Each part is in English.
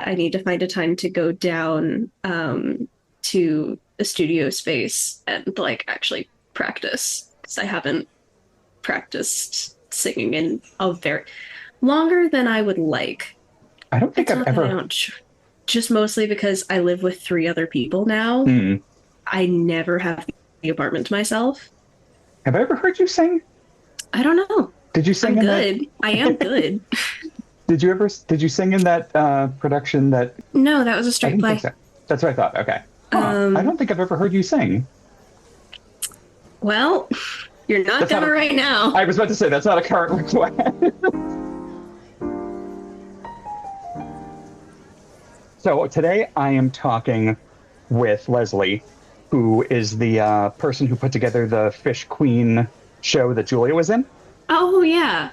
I need to find a time to go down to a studio space and like actually practice because I haven't practiced singing in a very longer than I would like. I don't think It's I've not that I ever. don't just mostly because I live with three other people now. Hmm. I never have the apartment to myself. Have I ever heard you sing? I don't know. Did you sing I'm in that? good. I am good. Did you sing in that production that No, that was a I straight didn't think play. so. That's what I thought. Okay. Huh. I Um, don't think I've ever heard you sing. well, you're not That's not gonna a, right now. I was about to say that's not a current request. So today I am talking with Lesley, who is the person who put together the Fish Queen show that Julia was in. Oh yeah.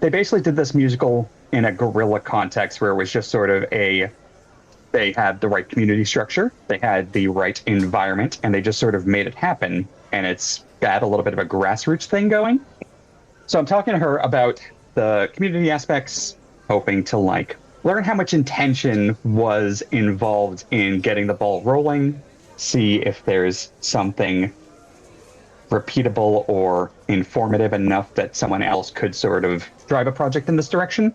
They basically did this musical in a guerrilla context where it was just sort of they had the right community structure, they had the right environment, and they just sort of made it happen. And it's got a little bit of a grassroots thing going. So I'm talking to her about the community aspects, hoping to like learn how much intention was involved in getting the ball rolling, see if there's something repeatable or informative enough that someone else could sort of drive a project in this direction.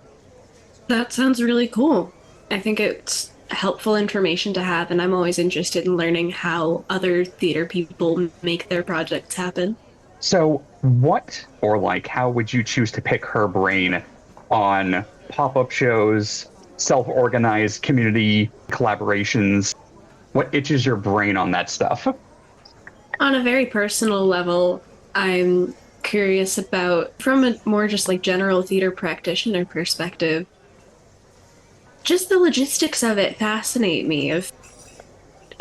That sounds really cool. I think it's helpful information to have, and I'm always interested in learning how other theater people make their projects happen. So, what or like how would you choose to pick her brain on pop-up shows, self-organized community collaborations? What itches your brain on that stuff? On a very personal level, I'm curious about, from a more just like general theater practitioner perspective, just the logistics of it fascinate me, of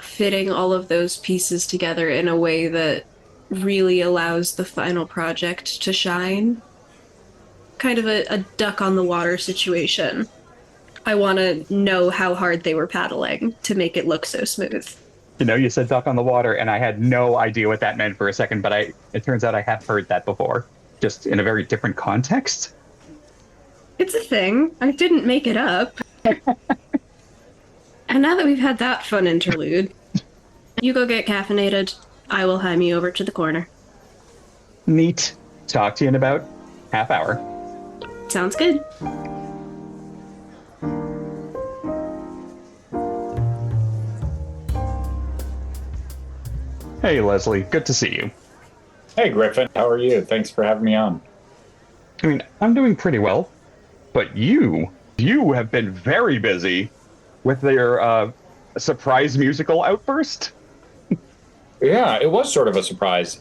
fitting all of those pieces together in a way that really allows the final project to shine. Kind of a duck on the water situation. I want to know how hard they were paddling to make it look so smooth. You know, you said duck on the water, and I had no idea what that meant for a second, but it turns out I have heard that before, just in a very different context. It's a thing. I didn't make it up. And now that we've had that fun interlude, you go get caffeinated. I will ham you over to the corner. Neat. Talk to you in about half hour. Sounds good. Hey, Lesley, good to see you. Hey Griffin, how are you? Thanks for having me on. I mean, I'm doing pretty well, but you have been very busy with your surprise musical outburst. Yeah, it was sort of a surprise.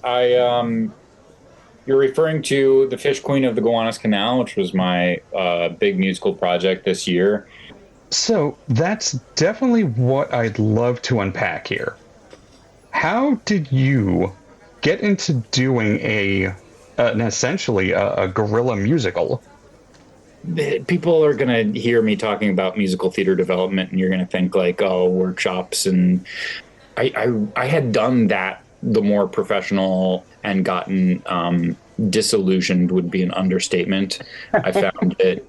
You're referring to the Fish Queen of the Gowanus Canal, which was my big musical project this year. So that's definitely what I'd love to unpack here. How did you get into doing an essentially a guerrilla musical? People are going to hear me talking about musical theater development, and you're going to think like, oh, workshops. And I had done that the more professional and gotten disillusioned would be an understatement. I found it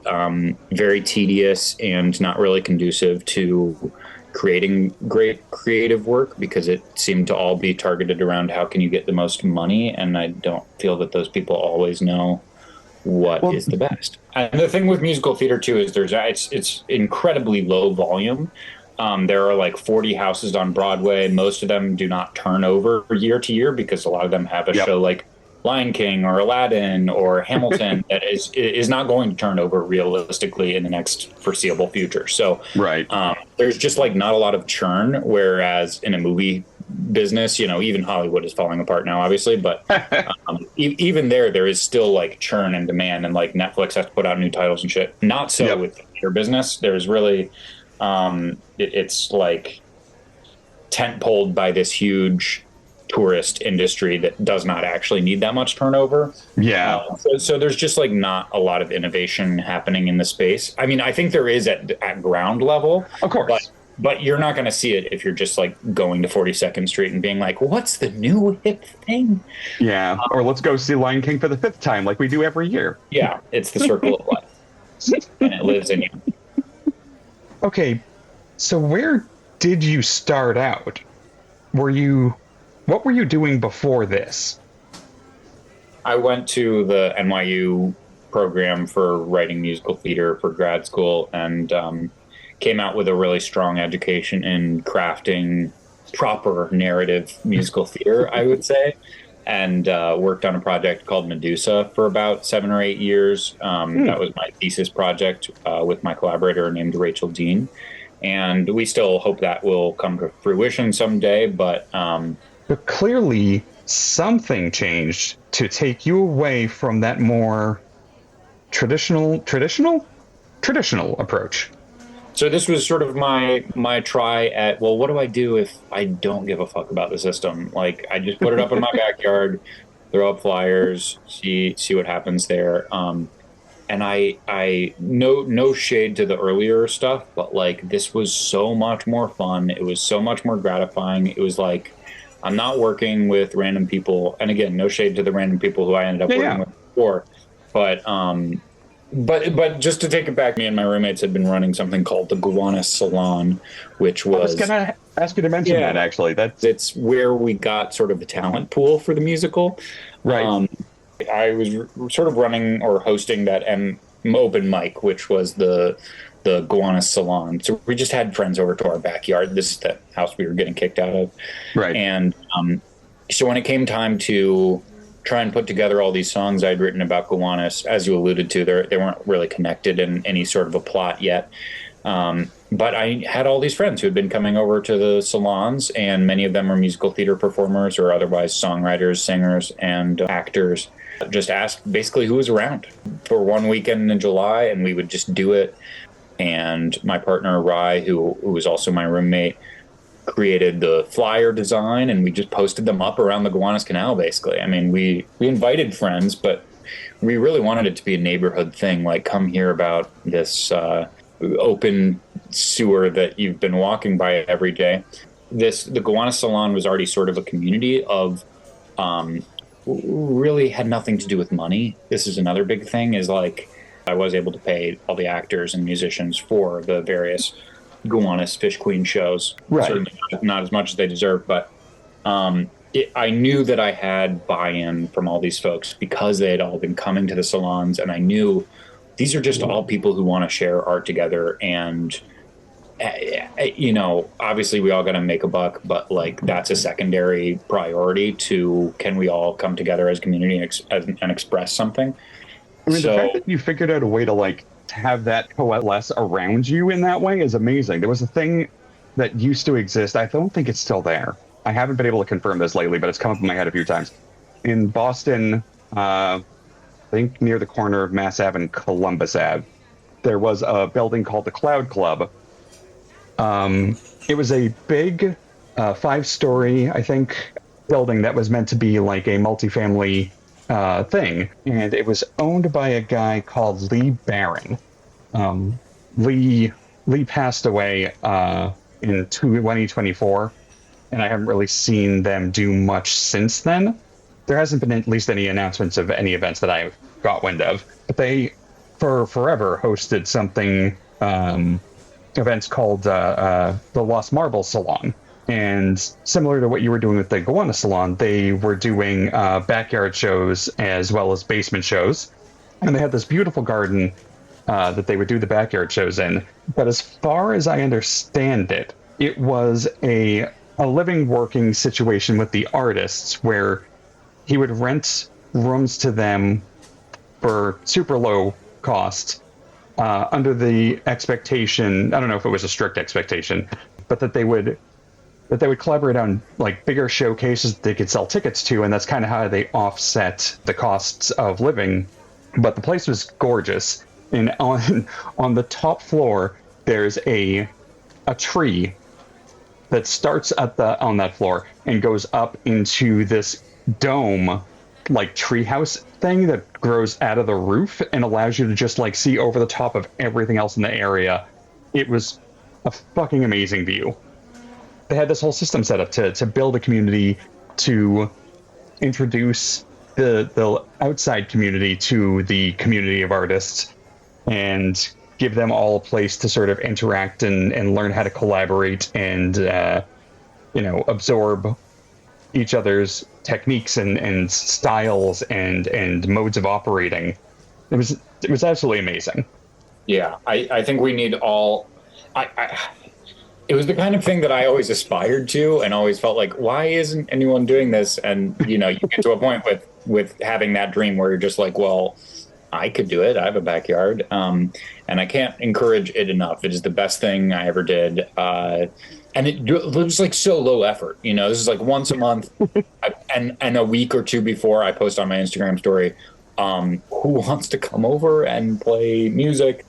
very tedious and not really conducive to creating great creative work because it seemed to all be targeted around how can you get the most money, and I don't feel that those people always know what Well, is the best. And the thing with musical theater too is it's incredibly low volume. There are like 40 houses on Broadway. Most of them do not turn over year to year because a lot of them have a yep. show like Lion King or Aladdin or Hamilton that is not going to turn over realistically in the next foreseeable future. So Right. there's just like not a lot of churn. Whereas in a movie business, you know, even Hollywood is falling apart now, obviously, but even there is still like churn and demand, and like Netflix has to put out new titles and shit. Not so Yep. with your business. There's really it's like tent-poled by this huge tourist industry that does not actually need that much turnover. Yeah. So there's just like not a lot of innovation happening in the space. I mean, I think there is at ground level, Of course. but you're not going to see it if you're just like going to 42nd Street and being like, what's the new hip thing? Yeah. Or let's go see Lion King for the fifth time, like we do every year. Yeah, it's the circle of life, and it lives in you. Okay, So where did you start out? What were you doing before this? I went to the NYU program for writing musical theater for grad school and came out with a really strong education in crafting proper narrative musical theater, I would say, and worked on a project called Medusa for about 7 or 8 years. That was my thesis project with my collaborator named Rachel Dean. And we still hope that will come to fruition someday, but But clearly something changed to take you away from that more traditional approach. so this was sort of my try at, well, what do I do if I don't give a fuck about the system? Like, I just put it up in my backyard, throw up flyers, see what happens there. And I no shade to the earlier stuff, but like this was so much more fun. It was so much more gratifying. It was like I'm not working with random people, and again, no shade to the random people who I ended up working with before, but just to take it back, me and my roommates had been running something called the Gowanus Salon, which was. I was gonna ask you to mention that actually. It's where we got sort of the talent pool for the musical, right? I was sort of running or hosting that open mic, which was the Gowanus Salon. So we just had friends over to our backyard. This is the house we were getting kicked out of. Right. And so when it came time to try and put together all these songs I'd written about Gowanus, as you alluded to, they weren't really connected in any sort of a plot yet. But I had all these friends who had been coming over to the salons, and many of them are musical theater performers or otherwise songwriters, singers, and actors. Just asked basically who was around for one weekend in July, and we would just do it. And my partner, Rye, who was also my roommate, created the flyer design, and we just posted them up around the Gowanus Canal, basically. I mean, we invited friends, but we really wanted it to be a neighborhood thing, like come hear about this open sewer that you've been walking by every day. The Gowanus Salon was already sort of a community of really had nothing to do with money. This is another big thing, is like I was able to pay all the actors and musicians for the various Gowanus Fish Queen shows. Right. Certainly not as much as they deserve, but I knew that I had buy-in from all these folks because they had all been coming to the salons, and I knew these are just all people who want to share art together. And you know, obviously we all got to make a buck, but like that's a secondary priority to can we all come together as a community and express something. I mean, the fact that you figured out a way to like have that coalesce around you in that way is amazing. There was a thing that used to exist. I don't think it's still there. I haven't been able to confirm this lately, but it's come up in my head a few times. In Boston, I think near the corner of Mass Ave and Columbus Ave, there was a building called the Cloud Club. It was a big 5-story, I think, building that was meant to be like a multifamily thing, and it was owned by a guy called Lee Barron. Lee passed away in 2024, and I haven't really seen them do much since then. There hasn't been at least any announcements of any events that I've got wind of, but they for forever hosted something events called the Lost Marble Salon. And similar to what you were doing with the Gowanus Salon, they were doing backyard shows as well as basement shows. And they had this beautiful garden that they would do the backyard shows in. But as far as I understand it, it was a living, working situation with the artists where he would rent rooms to them for super low cost under the expectation, I don't know if it was a strict expectation, but that they would collaborate on like bigger showcases that they could sell tickets to, and that's kind of how they offset the costs of living. But the place was gorgeous, and on the top floor there's a tree that starts on that floor and goes up into this dome like treehouse thing that grows out of the roof and allows you to just like see over the top of everything else in the area. It was a fucking amazing view. They had this whole system set up to build a community, to introduce the outside community to the community of artists, and give them all a place to sort of interact and learn how to collaborate and absorb each other's techniques and styles and modes of operating. It was absolutely amazing. Yeah, I think we need all. It was the kind of thing that I always aspired to, and always felt like, why isn't anyone doing this? And you get to a point with having that dream where you're just like, well, I could do it. I have a backyard, and I can't encourage it enough. It is the best thing I ever did, and it was like so low effort. This is like once a month, and a week or two before I post on my Instagram story. Who wants to come over and play music?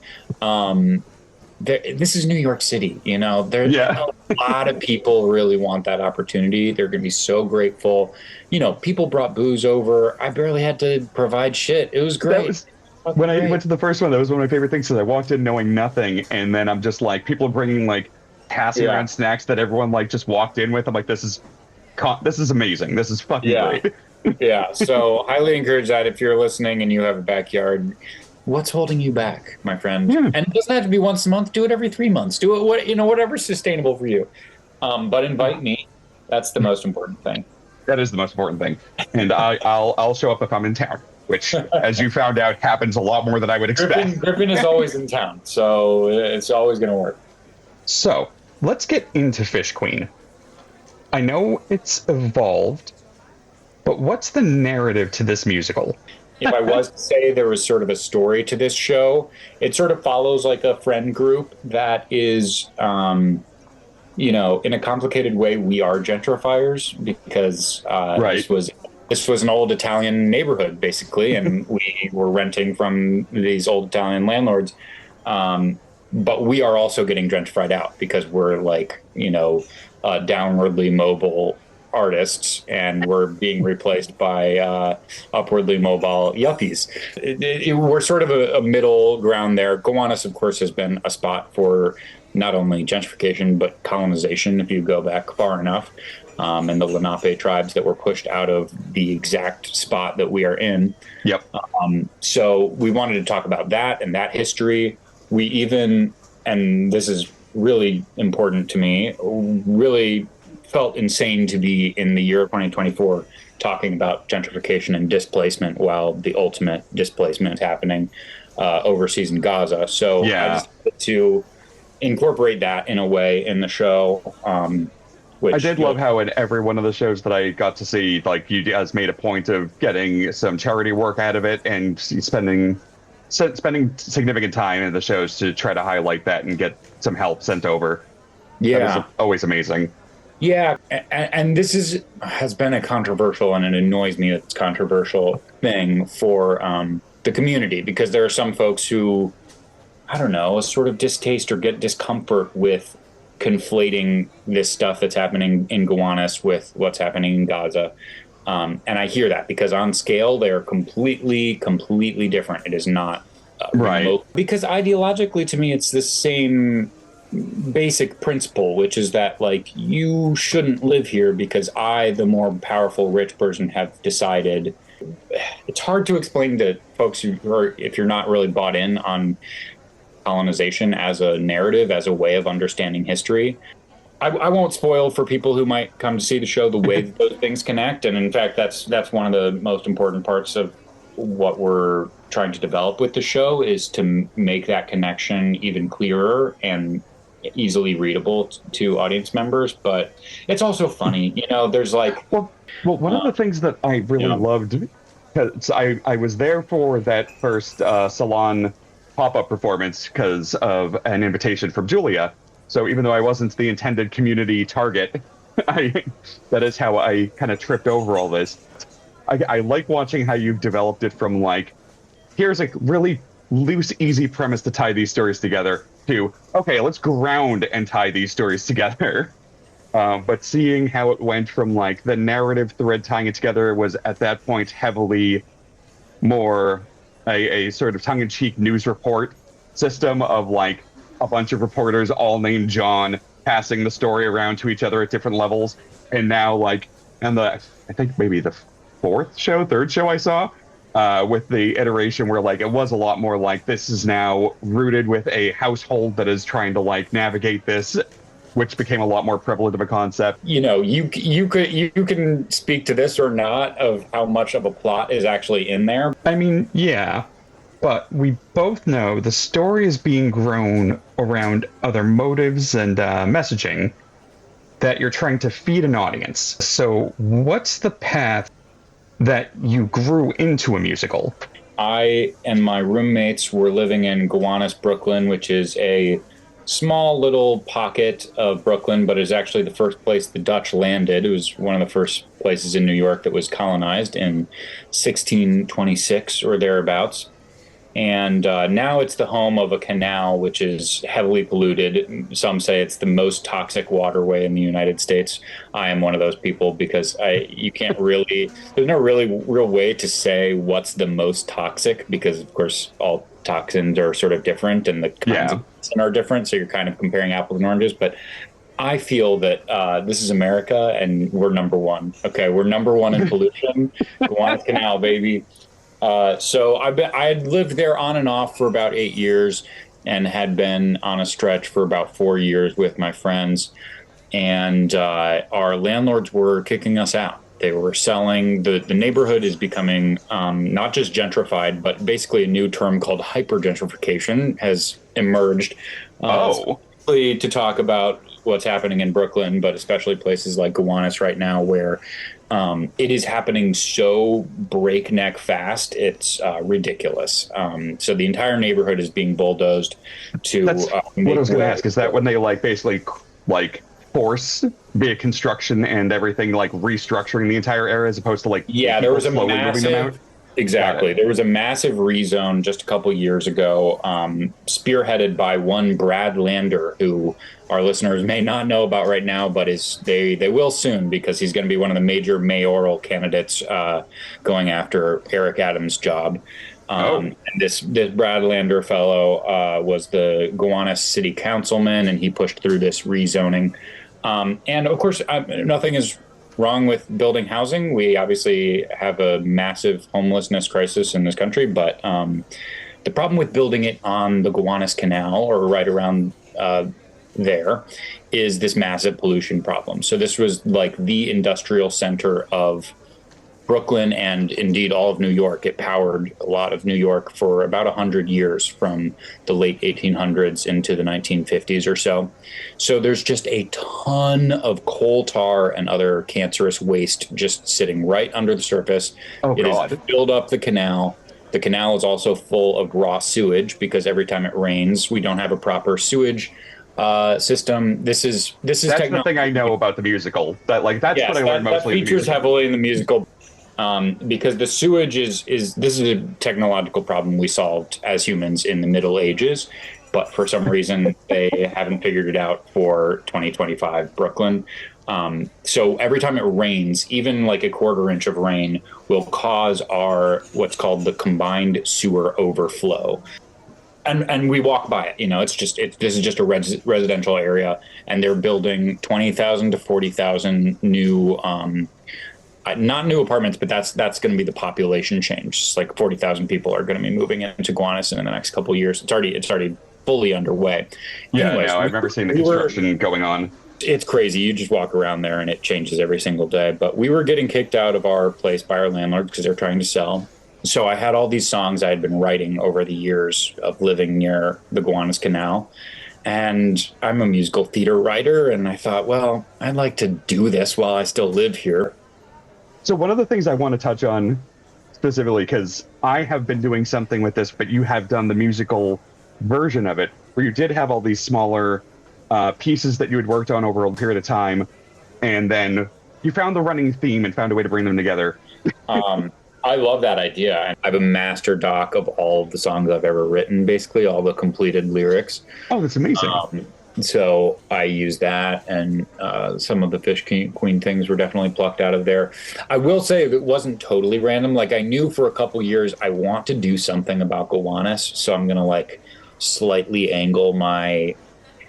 This is New York City, there's a lot of people really want that opportunity. They're going to be so grateful. People brought booze over. I barely had to provide shit. It was great. When I went to the first one, that was one of my favorite things, because I walked in knowing nothing, and then I'm just like, people bringing like passing around snacks that everyone like just walked in with. I'm like, this is amazing. This is fucking great. Yeah, so highly encourage that if you're listening and you have a backyard. What's holding you back, my friend? Yeah. And it doesn't have to be once a month. Do it every 3 months. Do it, whatever's sustainable for you. But invite me. That's the most important thing. That is the most important thing. And I'll show up if I'm in town, which, as you found out, happens a lot more than I would expect. Griffin is always in town, so it's always going to work. So let's get into Fish Queen. I know it's evolved, but what's the narrative to this musical? If I was to say there was sort of a story to this show, it sort of follows like a friend group that is, in a complicated way, we are gentrifiers, because this was an old Italian neighborhood, basically, and we were renting from these old Italian landlords. But we are also getting gentrified out, because we're like, downwardly mobile artists, and we're being replaced by upwardly mobile yuppies. We're sort of a middle ground there. Gowanus, of course, has been a spot for not only gentrification but colonization, if you go back far enough, and the Lenape tribes that were pushed out of the exact spot that we are in. Yep. So we wanted to talk about that and that history. We even, and this is really important to me, really felt insane to be in the year of 2024 talking about gentrification and displacement while the ultimate displacement is happening overseas in Gaza. So I decided to incorporate that in a way in the show. Which, I did love how in every one of the shows that I got to see, like, you guys made a point of getting some charity work out of it and spending significant time in the shows to try to highlight that and get some help sent over. Yeah. That is always amazing. Yeah, and this has been a controversial, and it annoys me it's controversial thing for the community, because there are some folks who, I don't know, sort of distaste or get discomfort with conflating this stuff that's happening in Gowanus with what's happening in Gaza. And I hear that, because on scale, they're completely different. It is not right. Remote. Because ideologically, to me, it's the same basic principle, which is that, like, you shouldn't live here because I, the more powerful rich person, have decided. It's hard to explain to folks if you're not really bought in on colonization as a narrative, as a way of understanding history. I won't spoil for people who might come to see the show the way that those things connect. And in fact, that's one of the most important parts of what we're trying to develop with the show, is to make that connection even clearer and easily readable to audience members. But it's also funny, there's like, well one of the things that I really loved, because I was there for that first Salon pop-up performance because of an invitation from Julia. So even though I wasn't the intended community target, that is how I kind of tripped over all this. I like watching how you've developed it from, like, here's a really loose, easy premise to tie these stories together, to, okay, let's ground and tie these stories together. But seeing how it went from, like, the narrative thread tying it together was at that point heavily more a sort of tongue-in-cheek news report system of, like, a bunch of reporters all named John passing the story around to each other at different levels. And now, like, and I think maybe the third show I saw, with the iteration where like it was a lot more like this is now rooted with a household that is trying to like navigate this, which became a lot more prevalent of a concept. You know, you can speak to this or not of how much of a plot is actually in there. I mean, yeah, but we both know the story is being grown around other motives and messaging that you're trying to feed an audience. So, what's the path that you grew into a musical? I and my roommates were living in Gowanus, Brooklyn, which is a small little pocket of Brooklyn, but is actually the first place the Dutch landed. It was one of the first places in New York that was colonized in 1626 or thereabouts. And now it's the home of a canal, which is heavily polluted. Some say it's the most toxic waterway in the United States. I am one of those people because you can't really, there's no really real way to say what's the most toxic because, of course, all toxins are sort of different and the kinds of toxin are different. So you're kind of comparing apples and oranges. But I feel that this is America and we're number one. Okay, we're number one in pollution. Gowanus Canal, baby. So I had lived there on and off for about 8 years and had been on a stretch for about 4 years with my friends. And our landlords were kicking us out. They were selling. The neighborhood is becoming not just gentrified, but basically a new term called hypergentrification has emerged. To talk about what's happening in Brooklyn, but especially places like Gowanus right now where it is happening so breakneck fast, it's ridiculous. So the entire neighborhood is being bulldozed to. That's what I was going to ask. Is that when they like basically like force via construction and everything, like restructuring the entire area as opposed to like there was a slowly moving them out? Exactly. There was a massive rezone just a couple years ago, spearheaded by one Brad Lander, who our listeners may not know about right now, but they will soon because he's going to be one of the major mayoral candidates going after Eric Adams' job. And this Brad Lander fellow was the Gowanus city councilman, and he pushed through this rezoning. And of course, nothing is wrong with building housing. We obviously have a massive homelessness crisis in this country, but the problem with building it on the Gowanus Canal or right around there is this massive pollution problem. So this was like the industrial center of Brooklyn and indeed all of New York. It powered a lot of New York for about 100 years from the late 1800s into the 1950s or so. So there's just a ton of coal tar and other cancerous waste just sitting right under the surface. It has filled up the canal. The canal is also full of raw sewage because every time it rains, we don't have a proper sewage system. This is that's the thing I know about the musical. That's what I learned mostly. That features heavily in the musical. Because the sewage this is a technological problem we solved as humans in the Middle Ages, but for some reason they haven't figured it out for 2025 Brooklyn. So every time it rains, even like a quarter inch of rain will cause what's called the combined sewer overflow. And we walk by it, this is just a residential area, and they're building 20,000 to 40,000 new not new apartments, but that's going to be the population change. It's like 40,000 people are going to be moving into Gowanus in the next couple of years. It's already fully underway. Yeah, anyways, I remember seeing the construction going on. It's crazy. You just walk around there and it changes every single day. But we were getting kicked out of our place by our landlord because they're trying to sell. So I had all these songs I had been writing over the years of living near the Gowanus Canal. And I'm a musical theater writer. And I thought, well, I'd like to do this while I still live here. So one of the things I want to touch on specifically, because I have been doing something with this, but you have done the musical version of it, where you did have all these smaller pieces that you had worked on over a period of time, and then you found the running theme and found a way to bring them together. I love that idea. I have a master doc of all of the songs I've ever written, basically all the completed lyrics. Oh, that's amazing. So I use that, and some of the Fish Queen things were definitely plucked out of there. I will say it wasn't totally random. Like I knew for a couple years I want to do something about Gowanus, so I'm gonna like slightly angle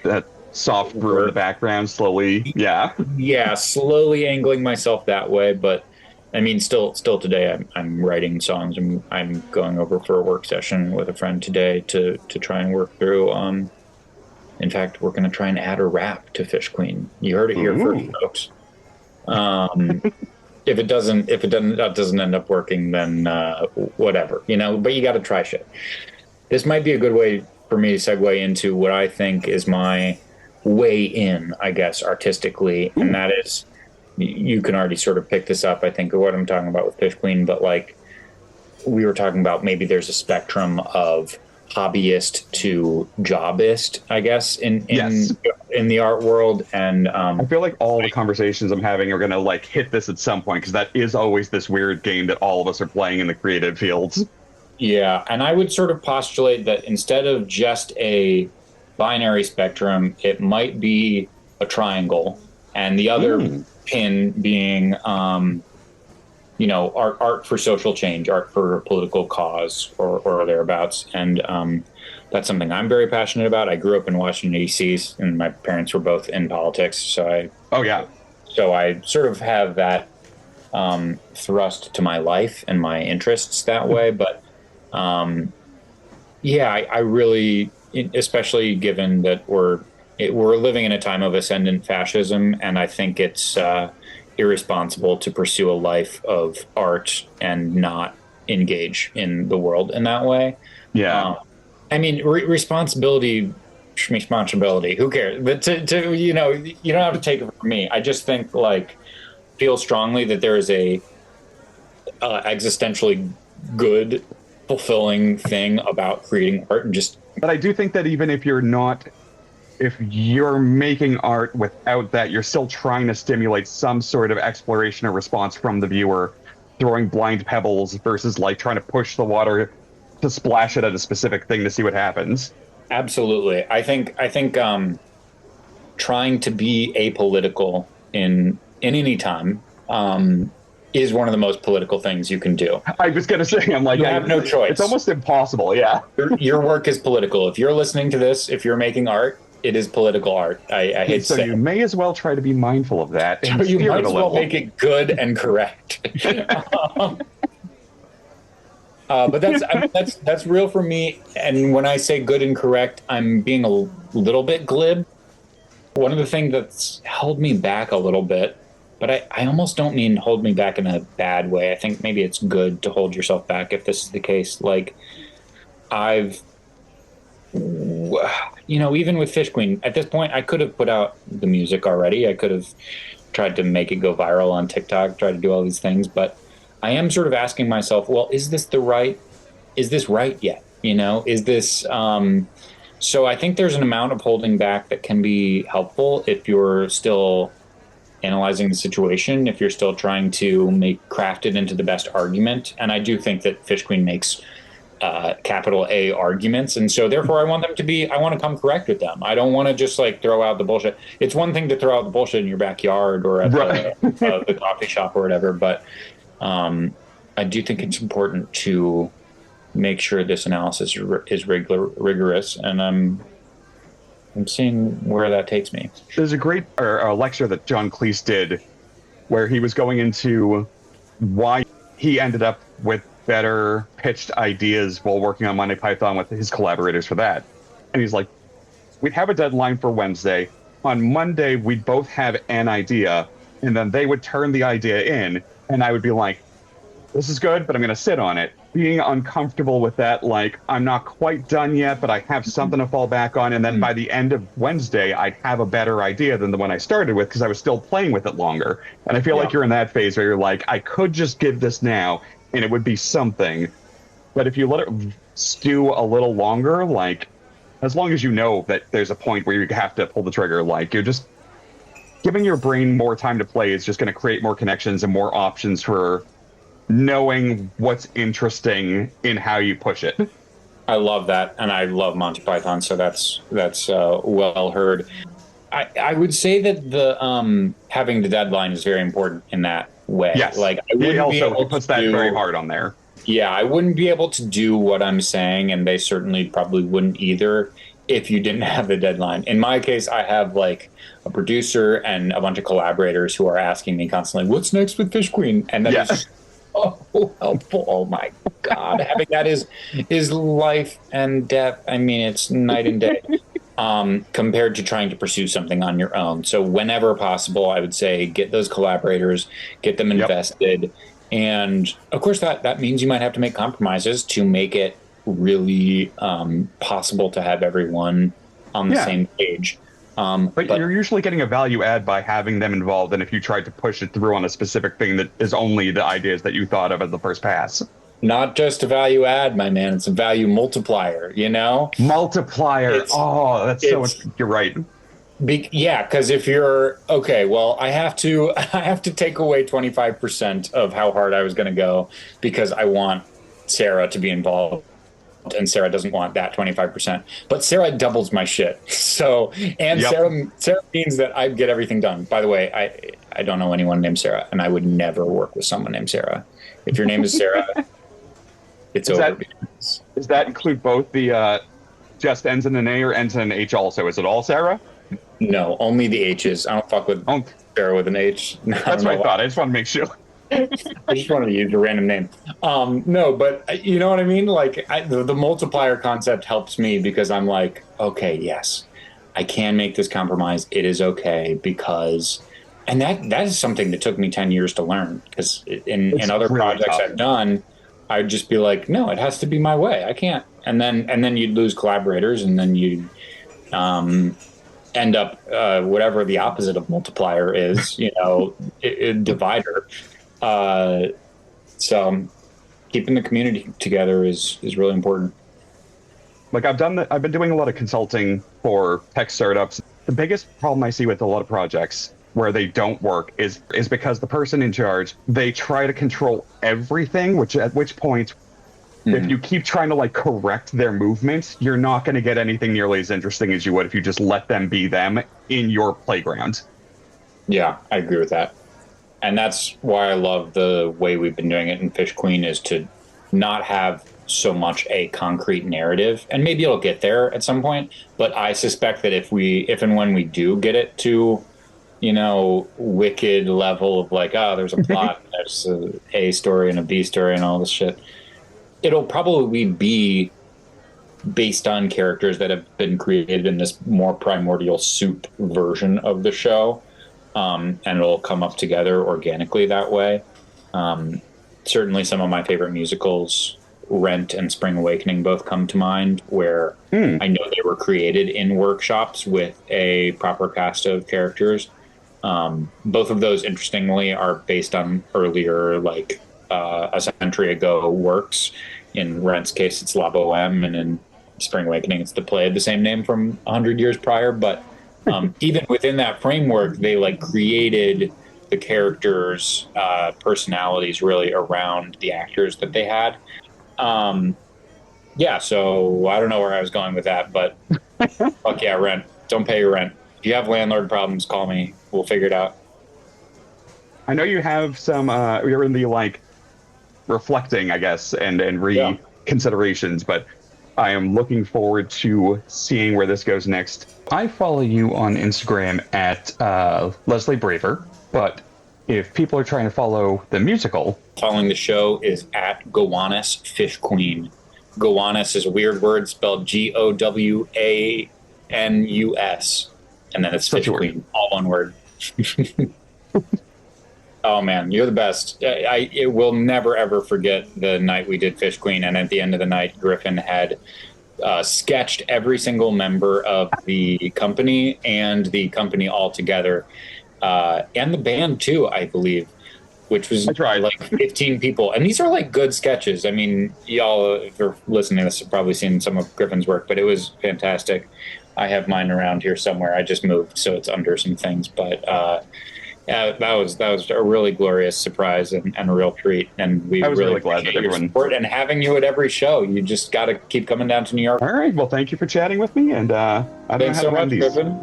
that soft brew in the background slowly. Yeah, slowly angling myself that way. But I mean, still today, I'm writing songs. I'm going over for a work session with a friend today to try and work through. In fact, we're going to try and add a rap to Fish Queen. You heard it here first, Ooh. folks. If it doesn't end up working, then whatever, you know. But you got to try shit. This might be a good way for me to segue into what I think is my way in, I guess, artistically, and that is, you can already sort of pick this up, I think, of what I'm talking about with Fish Queen, but like we were talking about, maybe there's a spectrum of hobbyist to jobist, I guess, Yes. in the art world. And I feel like all the conversations I'm having are going to like hit this at some point, because that is always this weird game that all of us are playing in the creative fields. yeah, and I would sort of postulate that instead of just a binary spectrum, it might be a triangle, and the other pin being, you know, art for social change, art for a political cause, or thereabouts. And that's something I'm very passionate about. I grew up in Washington, D.C., and my parents were both in politics, Oh yeah. so I sort of have that thrust to my life and my interests that way. But yeah, I really, especially given that we're living in a time of ascendant fascism, and I think it's irresponsible to pursue a life of art and not engage in the world in that way. Yeah. I mean, responsibility, responsibility. Who cares? But to you know, you don't have to take it from me. I just think, like, feel strongly that there is a existentially good, fulfilling thing about creating art, and just. But I do think that even if you're making art without that, you're still trying to stimulate some sort of exploration or response from the viewer, throwing blind pebbles versus like trying to push the water to splash it at a specific thing to see what happens. Absolutely. I think trying to be apolitical in any time is one of the most political things you can do. I was gonna say, I'm like, You have no choice. It's almost impossible. Yeah. Your work is political. If you're listening to this, if you're making art, it is political art. I hate So to say you it. may as well try to be mindful of that. And You steer might it a as well little. make it good and correct. But that's real for me. And when I say good and correct, I'm being a little bit glib. One of the things that's held me back a little bit, but I almost don't mean hold me back in a bad way. I think maybe it's good to hold yourself back if this is the case. Like, even with Fish Queen, at this point, I could have put out the music already. I could have tried to make it go viral on TikTok, tried to do all these things, but I am sort of asking myself, well, is this right yet? You know, is this, so I think there's an amount of holding back that can be helpful if you're still analyzing the situation, if you're still trying to craft it into the best argument. And I do think that Fish Queen makes capital A arguments. And so therefore I want to come correct with them. I don't want to just like throw out the bullshit. It's one thing to throw out the bullshit in your backyard or at the coffee shop or whatever, but I do think it's important to make sure this analysis is rigorous, and I'm seeing where that takes me. There's a great lecture that John Cleese did where he was going into why he ended up with better pitched ideas while working on Monty Python with his collaborators for that. And he's like, we'd have a deadline for Wednesday. On Monday, we'd both have an idea, and then they would turn the idea in, and I would be like, this is good, but I'm going to sit on it. Being uncomfortable with that, like, I'm not quite done yet, but I have something to fall back on, and then by the end of Wednesday, I'd have a better idea than the one I started with, because I was still playing with it longer. And I feel like you're in that phase where you're like, I could just give this now, and it would be something. But if you let it stew a little longer, like, as long as you know that there's a point where you have to pull the trigger, like, you're just giving your brain more time to play is just going to create more connections and more options for knowing what's interesting in how you push it. I love that, and I love Monty Python, so that's well heard. I would say that the having the deadline is very important in that way. Yes, like I wouldn't he also be able puts to that very hard on there. Yeah, I wouldn't be able to do what I'm saying, and they certainly probably wouldn't either if you didn't have the deadline. In my case, I have like a producer and a bunch of collaborators who are asking me constantly, "What's next with Fish Queen?" And that Yeah. is so helpful. Oh my God, having that is life and death. I mean, it's night and day. Compared to trying to pursue something on your own. So whenever possible, I would say get those collaborators, get them Yep. invested. And of course, that means you might have to make compromises to make it really possible to have everyone on the Yeah. same page. But you're usually getting a value add by having them involved, and if you tried to push it through on a specific thing that is only the ideas that you thought of at the first pass. Not just a value add, my man. It's a value multiplier, you know? Multiplier. Oh, that's so much. You're right. Yeah, because if you're okay, well, I have to I have to take away 25% of how hard I was going to go because I want Sarah to be involved, and Sarah doesn't want that 25%. But Sarah doubles my shit. So, and Yep. Sarah means that I get everything done. By the way, I don't know anyone named Sarah, and I would never work with someone named Sarah. If your name is Sarah, it's over. Does that include both the just ends in an A or ends in an H also? Is it all Sarah? No, only the H's. I don't fuck with Sarah with an H. That's what I thought. I just want to make sure. I just wanted to use a random name. No, but you know what I mean? Like the multiplier concept helps me because I'm like, okay, yes, I can make this compromise. It is okay because, and that is something that took me 10 years to learn because in other really projects tough. I've done, I'd just be like, no, it has to be my way. I can't. And then you'd lose collaborators, and then you'd end up whatever the opposite of multiplier is, you know, divider. So keeping the community together is really important. Like I've been doing a lot of consulting for tech startups. The biggest problem I see with a lot of projects where they don't work is because the person in charge, they try to control everything, at which point if you keep trying to like correct their movements, you're not going to get anything nearly as interesting as you would if you just let them be them in your playground. Yeah, I agree with that. And that's why I love the way we've been doing it in Fish Queen, is to not have so much a concrete narrative. And maybe it'll get there at some point, but I suspect that if and when we do get it to, you know, wicked level of like, oh, there's a plot, there's a story and a B story and all this shit, it'll probably be based on characters that have been created in this more primordial soup version of the show. And it'll come up together organically that way. Certainly some of my favorite musicals, Rent and Spring Awakening, both come to mind, where I know they were created in workshops with a proper cast of characters. Both of those, interestingly, are based on earlier, like a century ago works. In Rent's case, it's La Boheme, and in Spring Awakening, it's the play of the same name from 100 years prior. But even within that framework, they like created the characters' personalities really around the actors that they had. Yeah, so I don't know where I was going with that, but fuck yeah, rent. Don't pay your rent. If you have landlord problems, call me. We'll figure it out. I know you have some, you're in the like reflecting, I guess, and reconsiderations, but I am looking forward to seeing where this goes next. I follow you on Instagram at Lesley Braver, but if people are trying to follow the musical... Following the show is at Gowanus Fish Queen. Gowanus is a weird word spelled Gowanus, and then it's Fish Queen, all one word. Oh man, you're the best. I will never ever forget the night we did Fish Queen, and at the end of the night, Griffin had sketched every single member of the company and the company altogether, and the band too, I believe, which was like 15 people. And these are like good sketches. I mean, y'all, if you're listening to this, have probably seen some of Griffin's work, but it was fantastic. I have mine around here somewhere. I just moved, so it's under some things, but yeah, that was a really glorious surprise and a real treat. And we really glad that your support and having you at every show. You just got to keep coming down to New York. All right. Well, thank you for chatting with me. And thanks so much, Griffin.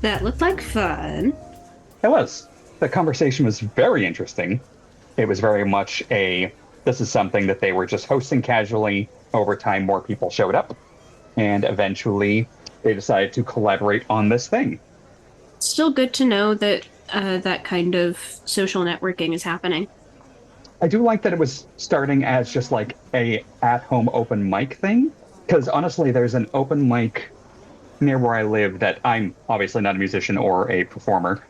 That looked like fun. It was. The conversation was very interesting. It was very much this is something that they were just hosting casually. Over time, more people showed up, and eventually they decided to collaborate on this thing. Still good to know that that kind of social networking is happening. I do like that it was starting as just like a at-home open mic thing, because honestly, there's an open mic near where I live that I'm obviously not a musician or a performer,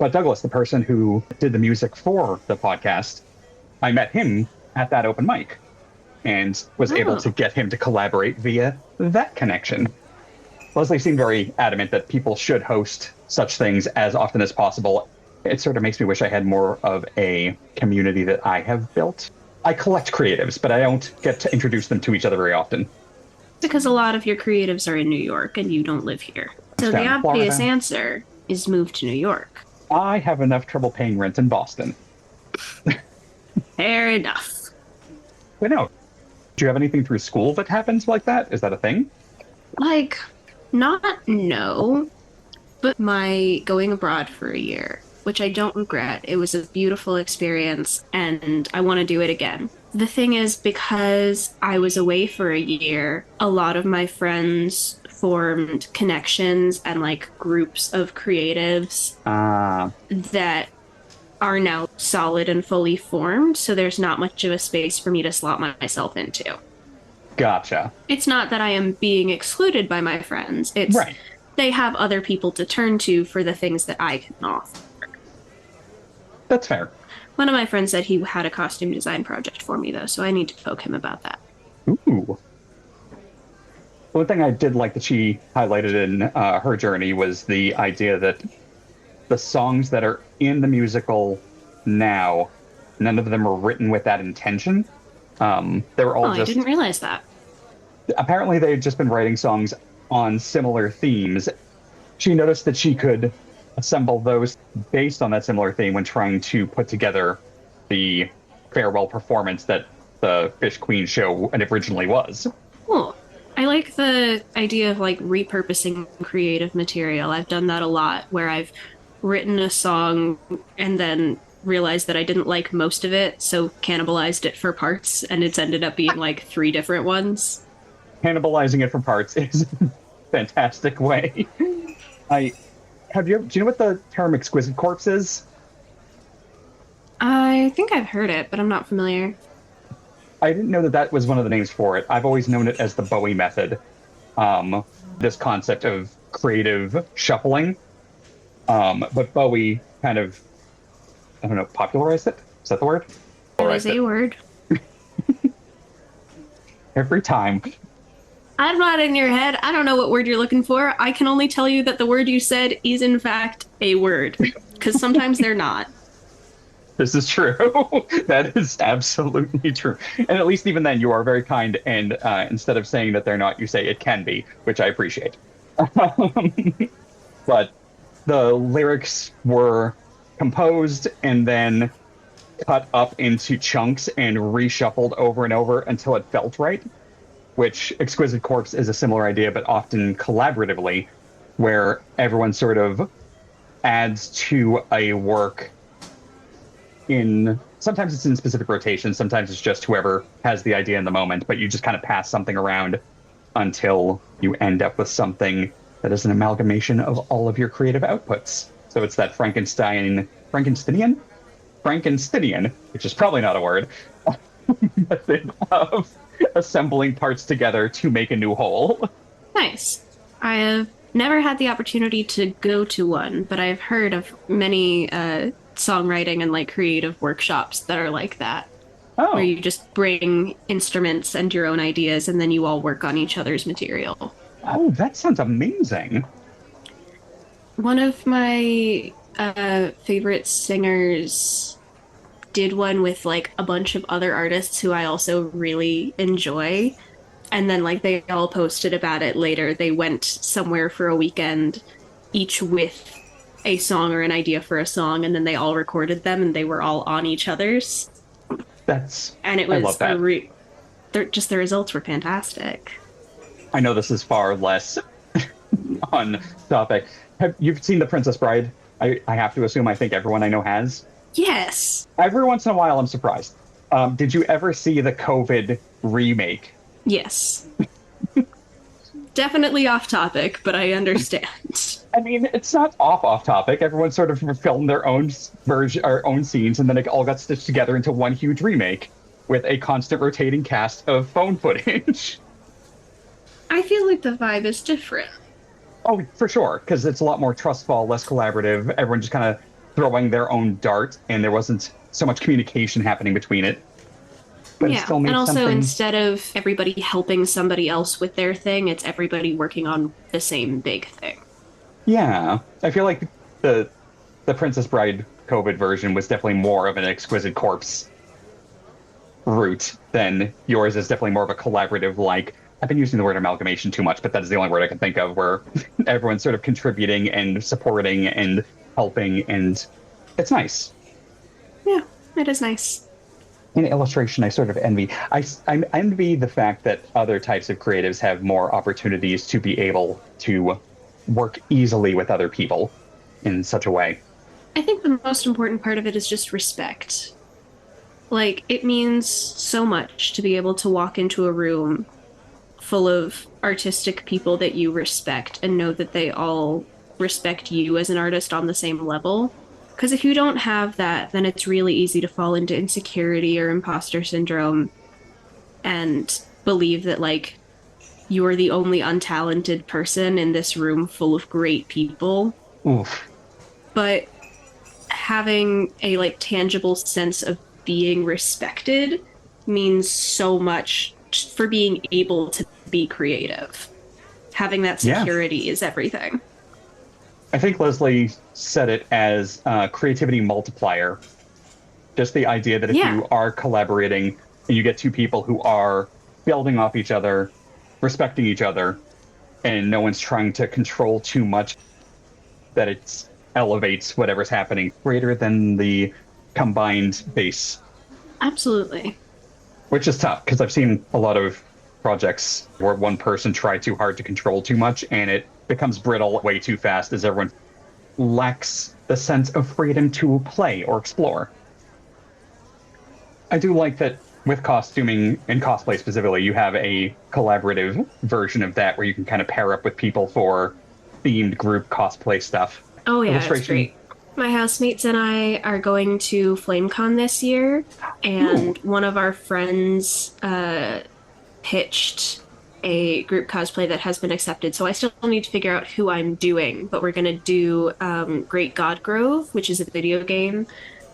but Douglas, the person who did the music for the podcast, I met him at that open mic and was able to get him to collaborate via that connection. Lesley seemed very adamant that people should host such things as often as possible. It sort of makes me wish I had more of a community that I have built. I collect creatives, but I don't get to introduce them to each other very often. Because a lot of your creatives are in New York and you don't live here. So the obvious answer is move to New York. I have enough trouble paying rent in Boston. Fair enough. But no. Do you have anything through school that happens like that? Is that a thing? Like, no, but my going abroad for a year, which I don't regret. It was a beautiful experience and I want to do it again. The thing is, because I was away for a year, a lot of my friends formed connections and like groups of creatives that are now solid and fully formed. So there's not much of a space for me to slot myself into. Gotcha. It's not that I am being excluded by my friends. It's right. They have other people to turn to for the things that I can offer. That's fair. One of my friends said he had a costume design project for me, though, so I need to poke him about that. Ooh. One thing I did like that she highlighted in her journey was the idea that the songs that are in the musical now, none of them are written with that intention. They were all I didn't realize that. Apparently, they had just been writing songs on similar themes. She noticed that she could assemble those based on that similar theme when trying to put together the farewell performance that the Fish Queen show originally was. Cool. I like the idea of like repurposing creative material. I've done that a lot where I've written a song and then realized that I didn't like most of it, so cannibalized it for parts, and it's ended up being like 3 different ones. Cannibalizing it for parts is a fantastic way. Do you know what the term exquisite corpse is? I think I've heard it, but I'm not familiar. I didn't know that was one of the names for it. I've always known it as the Bowie method. This concept of creative shuffling. But Bowie kind of, I don't know, popularized it? Is that the word? It was a word. Every time. I'm not in your head. I don't know what word you're looking for. I can only tell you that the word you said is in fact a word. Because sometimes they're not. This is true. That is absolutely true. And at least even then, you are very kind. And instead of saying that they're not, you say it can be, which I appreciate. But the lyrics were composed and then cut up into chunks and reshuffled over and over until it felt right, which Exquisite Corpse is a similar idea, but often collaboratively, where everyone sort of adds to a work sometimes it's in specific rotations, sometimes it's just whoever has the idea in the moment, but you just kind of pass something around until you end up with something that is an amalgamation of all of your creative outputs. So it's that Frankensteinian, which is probably not a word, method of assembling parts together to make a new whole. Nice. I have never had the opportunity to go to one, but I've heard of many songwriting and like creative workshops that are like that. Oh. Where you just bring instruments and your own ideas and then you all work on each other's material. Oh, that sounds amazing. One of my favorite singers did one with like a bunch of other artists who I also really enjoy. And then like they all posted about it later. They went somewhere for a weekend, each with a song or an idea for a song, and then they all recorded them and they were all on each other's. And it was I love that. Just the results were fantastic. I know this is far less on topic. You've seen The Princess Bride? I have to assume, I think everyone I know has. Yes. Every once in a while, I'm surprised. Did you ever see the COVID remake? Yes. Definitely off topic, but I understand. I mean, it's not off topic. Everyone sort of filmed their own version, or own scenes, and then it all got stitched together into one huge remake with a constant rotating cast of phone footage. I feel like the vibe is different. Oh, for sure, because it's a lot more trustful, less collaborative. Everyone just kind of throwing their own dart, and there wasn't so much communication happening between it. But it Yeah, still and made also something. instead of everybody helping somebody else with their thing, it's everybody working on the same big thing. Yeah, I feel like the Princess Bride COVID version was definitely more of an exquisite corpse route than yours is definitely more of a collaborative, like, I've been using the word amalgamation too much, but that is the only word I can think of, where everyone's sort of contributing and supporting and helping, and it's nice. Yeah, it is nice. In illustration, I sort of envy. I envy the fact that other types of creatives have more opportunities to be able to work easily with other people in such a way. I think the most important part of it is just respect. Like, it means so much to be able to walk into a room full of artistic people that you respect and know that they all respect you as an artist on the same level. Because if you don't have that, then it's really easy to fall into insecurity or imposter syndrome and believe that, like, you're the only untalented person in this room full of great people. Oof. But having a, like, tangible sense of being respected means so much for being able to be creative. Having that Yeah. security is everything. I think Lesley said it as creativity multiplier. Just the idea that if Yeah. you are collaborating and you get two people who are building off each other, respecting each other, and no one's trying to control too much, that it elevates whatever's happening greater than the combined base, Absolutely. which is tough because I've seen a lot of projects where one person tried too hard to control too much and it becomes brittle way too fast as everyone lacks the sense of freedom to play or explore. I do like that with costuming and cosplay specifically, you have a collaborative version of that where you can kind of pair up with people for themed group cosplay stuff. Oh, yeah, it's Illustration. great. My housemates and I are going to FlameCon this year, and one of our friends pitched a group cosplay that has been accepted. So I still need to figure out who I'm doing, but we're going to do Great God Grove, which is a video game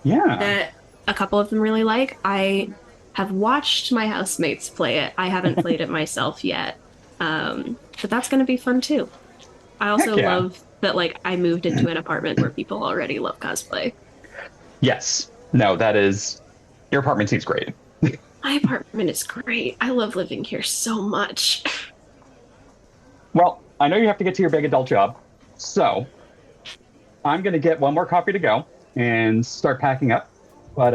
Yeah. that a couple of them really like. I have watched my housemates play it. I haven't played it myself yet. But that's going to be fun too. I also Heck yeah. love that, like, I moved into an apartment where people already love cosplay. Yes. No, that is. Your apartment seems great. My apartment is great. I love living here so much. Well, I know you have to get to your big adult job, so I'm going to get one more coffee to go and start packing up. But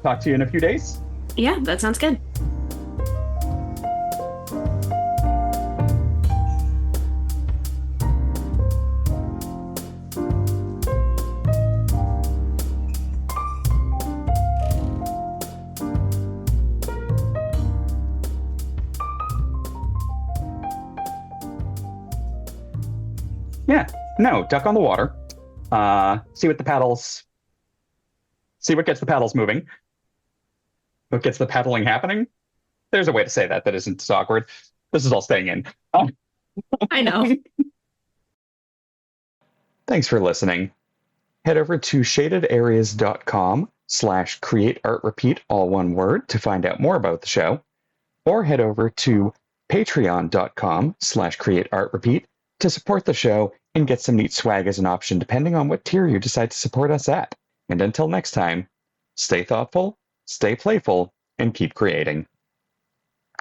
talk to you in a few days. Yeah, that sounds good. Yeah. No, duck on the water. See what the paddles. See what gets the paddles moving. What gets the paddling happening? There's a way to say that that isn't so awkward. This is all staying in. I know. Thanks for listening. Head over to shadedareas.com/createartrepeat, all one word, to find out more about the show. Or head over to patreon.com/createartrepeat to support the show and get some neat swag as an option depending on what tier you decide to support us at. And until next time, stay thoughtful, stay playful, and keep creating.